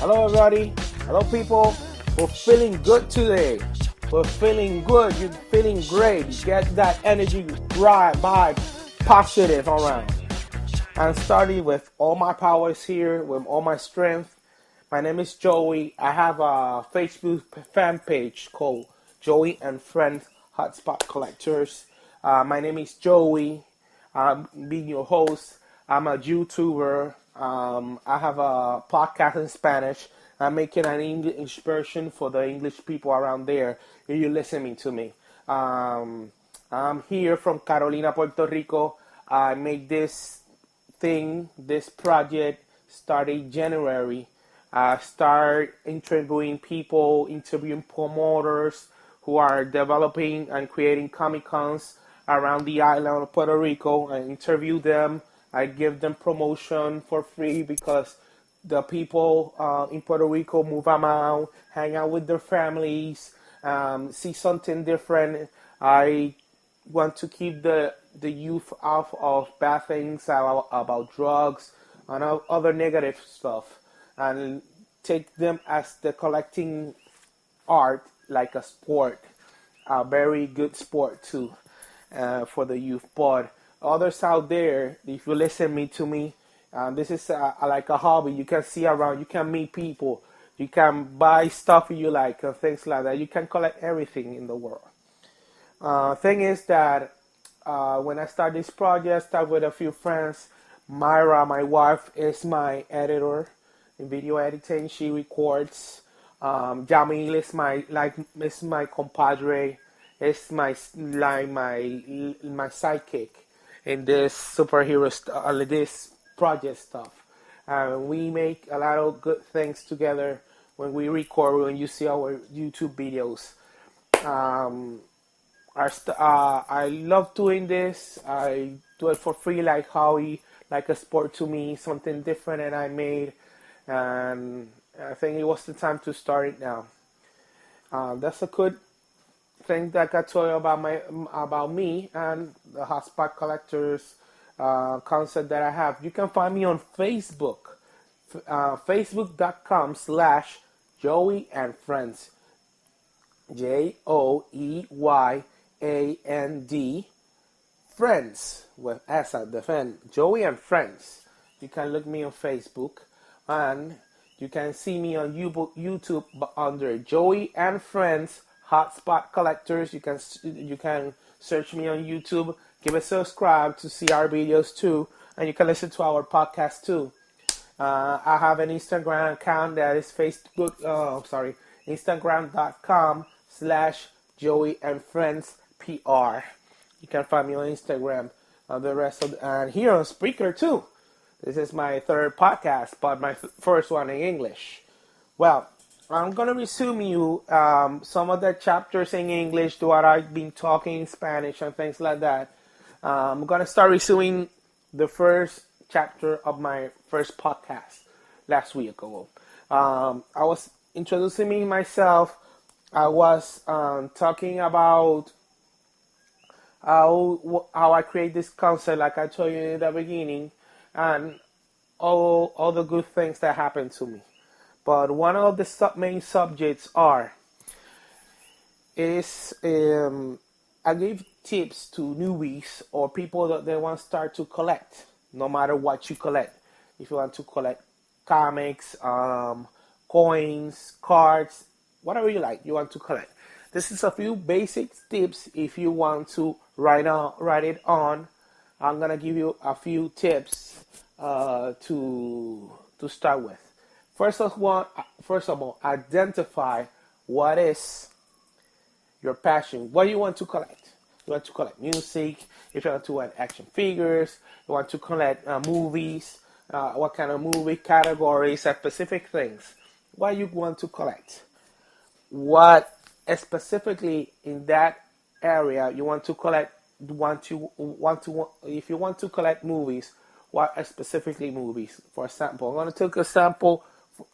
Hello, everybody. Hello, people. We're feeling good today. We're feeling good. You're feeling great. Get that energy right, vibe, positive around. I'm starting with all my powers here, with all my strength. My name is Joey. I have a Facebook fan page called Joey and Friends Hot Spot Collectors. My name is Joey. I'm being your host. I'm a YouTuber. I have a podcast in Spanish. I'm making an English version for the English people around there. If you're listening to me, I'm here from Carolina, Puerto Rico. I made this project started January. I start interviewing people, interviewing promoters who are developing and creating Comic Cons around the island of Puerto Rico. I interview them. I give them promotion for free because the people in Puerto Rico move around, hang out with their families, see something different. I want to keep the youth off of bad things about drugs and other negative stuff, and take them as the collecting art like a sport, a very good sport too, for the youth. But others out there, if you listen to me, this is like a hobby. You can see around, you can meet people, you can buy stuff you like, and things like that. You can collect everything in the world. Thing is that when I start this project, I start with a few friends. Myra, my wife, is my editor in video editing. She records. Jamil is my compadre. Is my sidekick in this this project stuff. We make a lot of good things together when we record. When you see our YouTube videos. I love doing this. I do it for free, like hobby, like a sport to me, something different that I made, and I think it was the time to start it now. That's a good thing that I got to tell you about me and the Hot Spot Collectors concept that I have. You can find me on Facebook, facebook.com/Joey and Friends, JOEYAND, Friends with S at the end, Joey and Friends. You can look me on Facebook, and you can see me on YouTube under Joey and Friends Hotspot Collectors. You can search me on YouTube, give a subscribe to see our videos too, and you can listen to our podcast too. I have an Instagram account that is Instagram.com/Joey and Friends PR. You can find me on Instagram. And here on Spreaker too. This is my third podcast, but my first one in English. Well, I'm gonna resume you some of the chapters in English to what I've been talking in Spanish and things like that. I'm gonna start resuming the first chapter of my first podcast last week ago. I was introducing me myself. I was talking about how I create this concept, like I told you in the beginning, and all the good things that happened to me. But one of the main subjects is I give tips to newbies or people that they want to start to collect, no matter what you collect. If you want to collect comics, coins, cards, whatever you like, you want to collect. This is a few basic tips if you want to write it on. I'm gonna give you a few tips to start with. First of all, identify what is your passion. What do you want to collect? You want to collect music. If you want to collect action figures, you want to collect movies. What kind of movie categories, specific things? What you want to collect? What specifically in that area you want to collect? If you want to collect movies, what are specifically movies? For example, I'm going to take a sample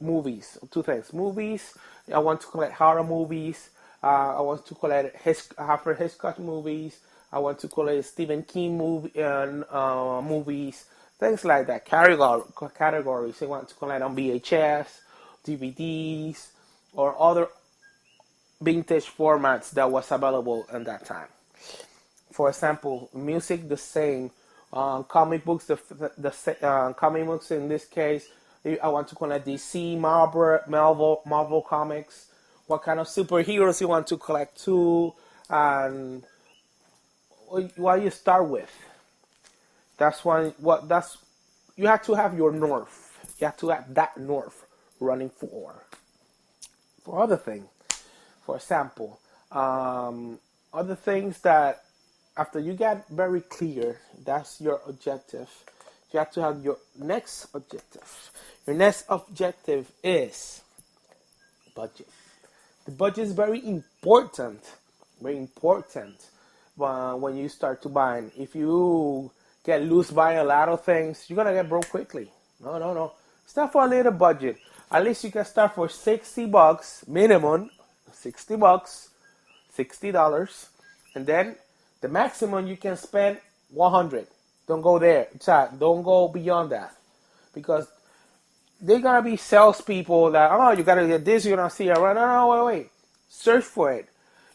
movies. Two things. Movies. I want to collect horror movies. I want to collect Alfred Hitchcock movies. I want to collect Stephen King movies. Things like that. Categories. I want to collect on VHS, DVDs, or other vintage formats that was available at that time. For example, music the same. Comic books, the comic books in this case, I want to collect DC, Marvel comics. What kind of superheroes you want to collect too, and what you start with. That's one. What that's you have to have your north. You have to have that north running for other things. For example, other things that after you get very clear, that's your objective. You have to have your next objective. Your next objective is budget. The budget is very important. Very important when you start to buy. If you get loose buying a lot of things, you're gonna get broke quickly. No, no, no. Start for a little budget. At least you can start for $60 minimum. $60, $60, and then the maximum you can spend 100. Don't go there. Don't go beyond that, because they're gonna be salespeople that you gotta get this. You're gonna see it right. No, wait. Search for it.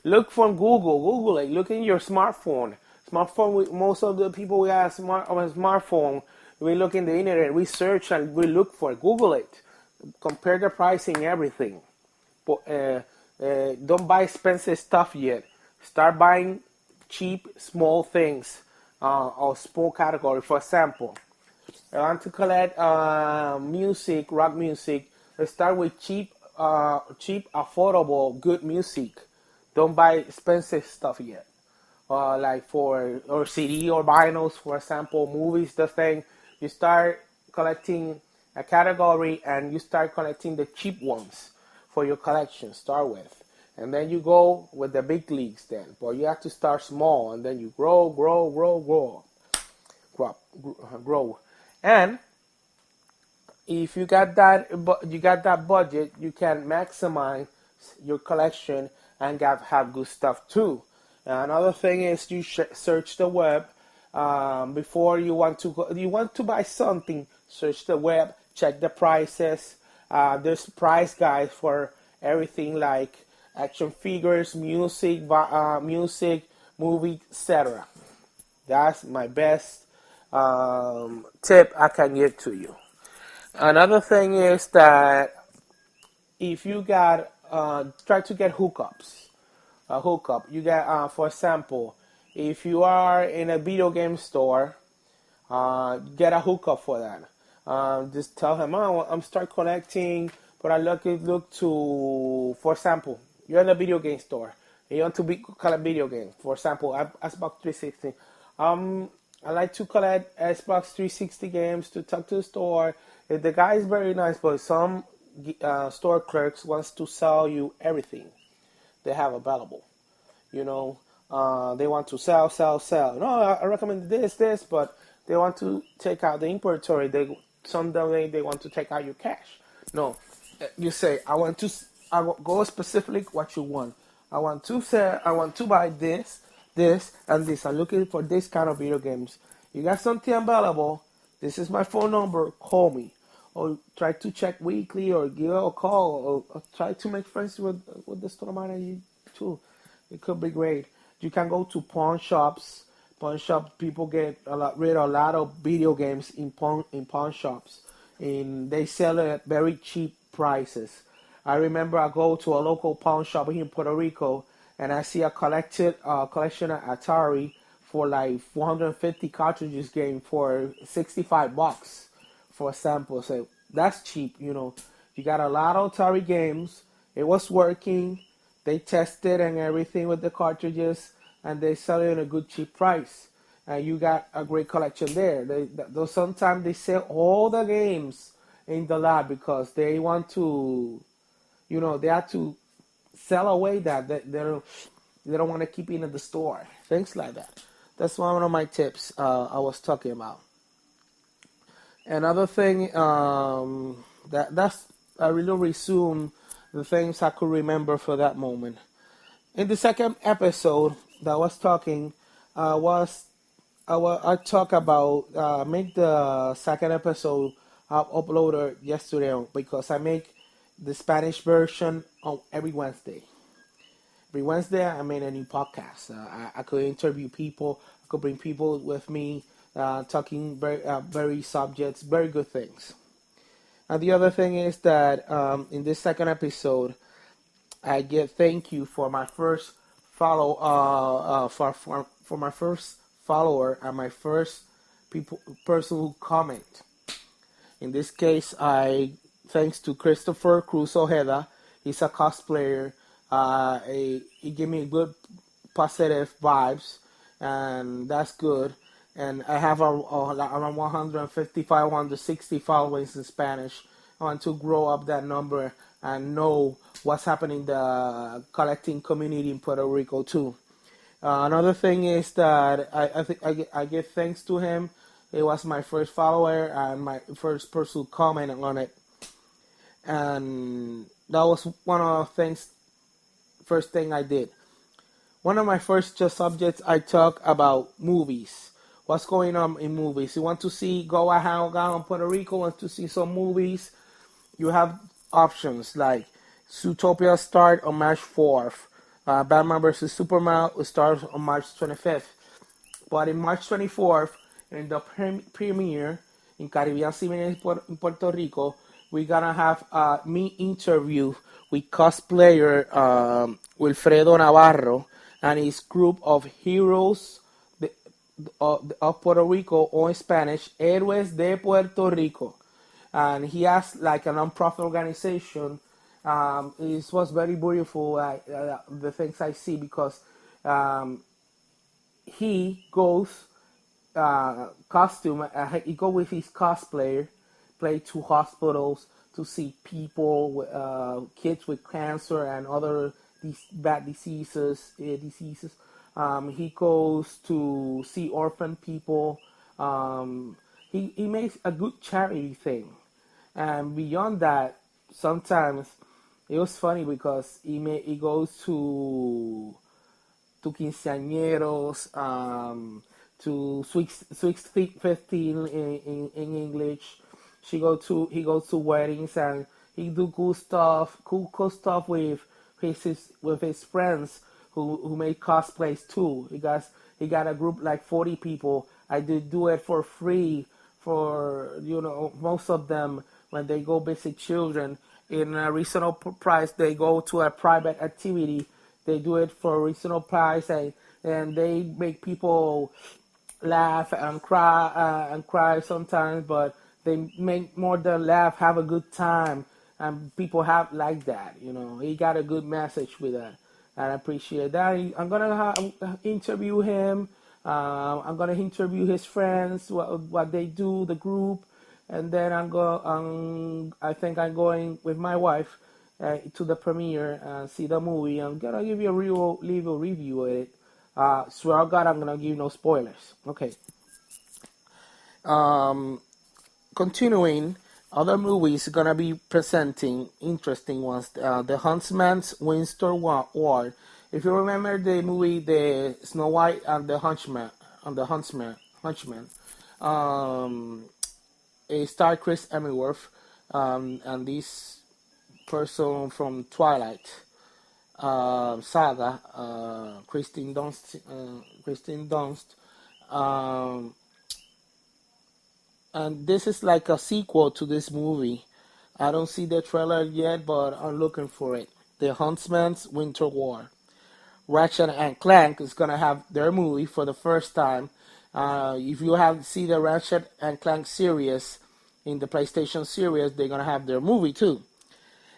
Look from Google it. Look in your smartphone. Most of the people we have on a smartphone. We look in the internet. We search and we look for it. Google it. Compare the pricing, everything. But don't buy expensive stuff yet. Start buying cheap, small things or small category. For example, I want to collect music, rock music. Let's start with cheap, affordable, good music. Don't buy expensive stuff yet. Like or CD or vinyls, for example, movies. The thing you start collecting a category and you start collecting the cheap ones for your collection. Start with. And then you go with the big leagues then. But you have to start small and then you grow. And if you got that budget, you can maximize your collection and have good stuff too. Another thing is you search the web before you want to buy something. Search the web, check the prices. There's price guides for everything like action figures, music, movie, etc. That's my best tip I can give to you. Another thing is that if you got try to get hookups. A hookup. You get, for example, if you are in a video game store, get a hookup for that. Just tell him, I'm start collecting, but I look to, for example, you're in a video game store. And you want to collect video games. For example, Xbox 360. I like to collect Xbox 360 games to talk to the store. If the guy is very nice, but some store clerks wants to sell you everything they have available. They want to sell. No, I recommend this, but they want to take out the inventory. They want to take out your cash. No, you say I want to go specifically what you want. I want to buy this, and this. I'm looking for this kind of video games. You got something available? This is my phone number. Call me. Or try to check weekly, or give a call, or try to make friends with the store manager too. It could be great. You can go to pawn shops. Pawn shops, people get rid of a lot of video games in pawn shops, and they sell it at very cheap prices. I remember I go to a local pawn shop here in Puerto Rico, and I see a collection of Atari for like 450 cartridges game for $65. For example, so that's cheap. You got a lot of Atari games. It was working. They tested and everything with the cartridges, and they sell it at a good cheap price. And you got a great collection there. Sometimes they sell all the games in the lab because they want to, they have to sell away that they don't want to keep it in the store. Things like that. That's one of my tips I was talking about. Another thing that's I really resume the things I could remember for that moment. In the second episode that I was talking, I talk about make the second episode I uploaded yesterday because I make the Spanish version on every Wednesday. Every Wednesday, I made a new podcast. I could interview people. I could bring people with me, talking very subjects, very good things. And the other thing is that in this second episode, I give thank you for my first for my first follower and my first person who comment. In this case, I thanks to Christopher Cruz Ojeda. He's a cosplayer. He gave me good positive vibes, and that's good. And I have around 155, 160 followers in Spanish. I want to grow up that number and know what's happening in the collecting community in Puerto Rico too. Another thing is that I give thanks to him. He was my first follower and my first person to comment on it, and that was one of the things. First thing I did. One of my first subjects I talk about movies. What's going on in movies? You want to see go around Puerto Rico? Want to see some movies? You have options like Zootopia start on March 4th. Batman vs Superman will start on March 25th. But in March 24th, in the premiere in Caribbean Cine in Puerto Rico, we're gonna have me interview with cosplayer Wilfredo Navarro and his group of heroes of Puerto Rico, or in Spanish, Héroes de Puerto Rico. And he has like a non-profit organization. It was very beautiful, the things I see, because he goes he go with his cosplayer, play to hospitals to see people, kids with cancer and other these bad diseases. He goes to see orphan people. He makes a good charity thing, and beyond that, sometimes it was funny because he goes to quinceañeros, to sweet 15 in English. He goes to weddings, and he do cool stuff with his friends who make cosplays too. He got a group like 40 people. I did do it for free for most of them. When they go visit children in a reasonable price, they go to a private activity. They do it for a reasonable price, and they make people laugh and cry sometimes, but they make more than laugh, have a good time, and people have like that. He got a good message with that, and I appreciate that. I'm gonna interview him. I'm gonna interview his friends, what they do, the group, and then I think I'm going with my wife to the premiere and see the movie. I'm gonna give you a real review of it. Swear to God, I'm gonna give you no spoilers. Okay. Continuing, other movies gonna be presenting interesting ones. The Huntsman's Winter War. If you remember the movie, the Snow White and the Huntsman. It starred Chris Hemsworth, and this person from Twilight saga, Kristen Dunst, and this is like a sequel to this movie. I don't see the trailer yet, but I'm looking for it. The Huntsman's Winter War. Ratchet and Clank is gonna have their movie for the first time. If you have seen the Ratchet and Clank series in the PlayStation series, they're gonna have their movie too.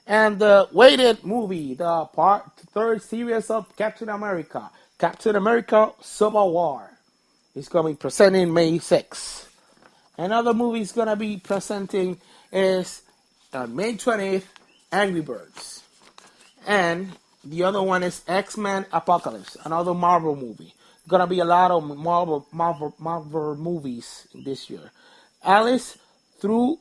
And the waited movie, the third series of Captain America Civil War, is going to be presenting May 6th. Another movie is going to be presenting is May 20th, Angry Birds. And the other one is X-Men Apocalypse, another Marvel movie. Going to be a lot of Marvel movies this year. Alice Through